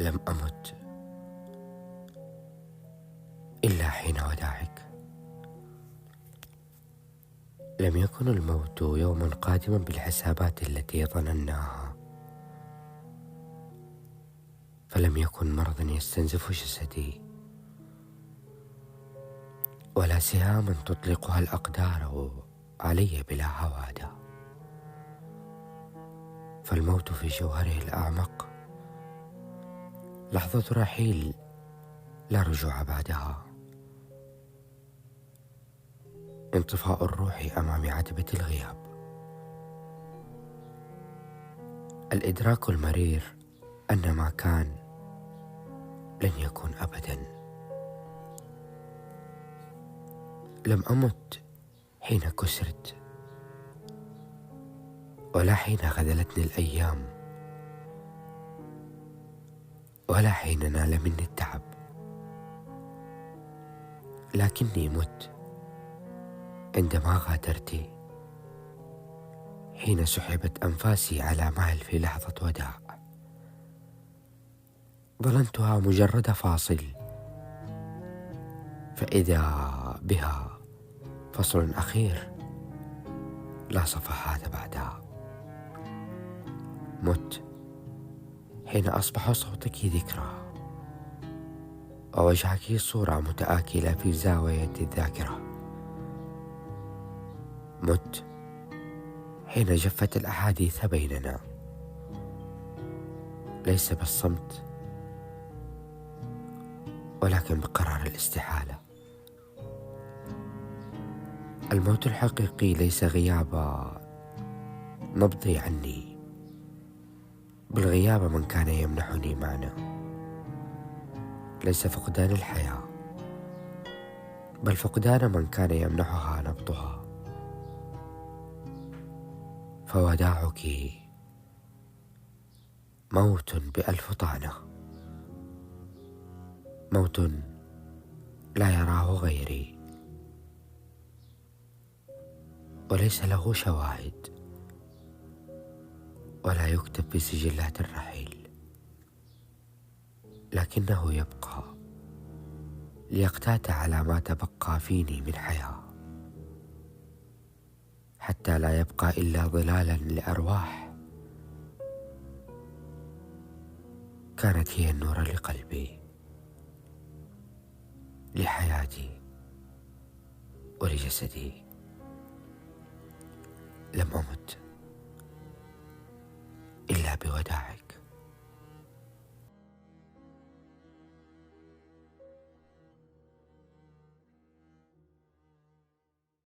لم أمت إلا حين وداعك. لم يكن الموت يوما قادما بالحسابات التي ظنناها، فلم يكن مرضا يستنزف جسدي، ولا سهاما تطلقها الأقدار علي بلا هوادة. فالموت في جوهره الأعمق لحظة رحيل لا رجوع بعدها، انطفاء الروح أمام عتبة الغياب. الإدراك المرير أن ما كان لن يكون أبدا. لم أمت حين كسرت، ولا حين خذلتني الأيام، ولا حين نال مني التعب، لكني مت عندما غادرت، حين سحبت أنفاسي على مهل في لحظة وداع. ظننتها مجرد فاصل، فإذا بها فصل أخير لا صفحات بعدها. مت حين أصبح صوتك ذكرى، ووجهك صورة متآكلة في زاوية الذاكرة. مت حين جفت الأحاديث بيننا، ليس بالصمت ولكن بقرار الاستحالة. الموت الحقيقي ليس غياب نبضي عني، بل غياب من كان يمنحني معنى. ليس فقدان الحياة، بل فقدان من كان يمنحها نبضها. فوداعك موت بألف طعنة، موت لا يراه غيري، وليس له شواهد، ولا يكتب بسجلات الرحيل، لكنه يبقى ليقتات على ما تبقى فيني من حياة، حتى لا يبقى إلا ظلالا لأرواح كانت هي النور لقلبي، لحياتي ولجسدي. لم أمت إلا بوداعك.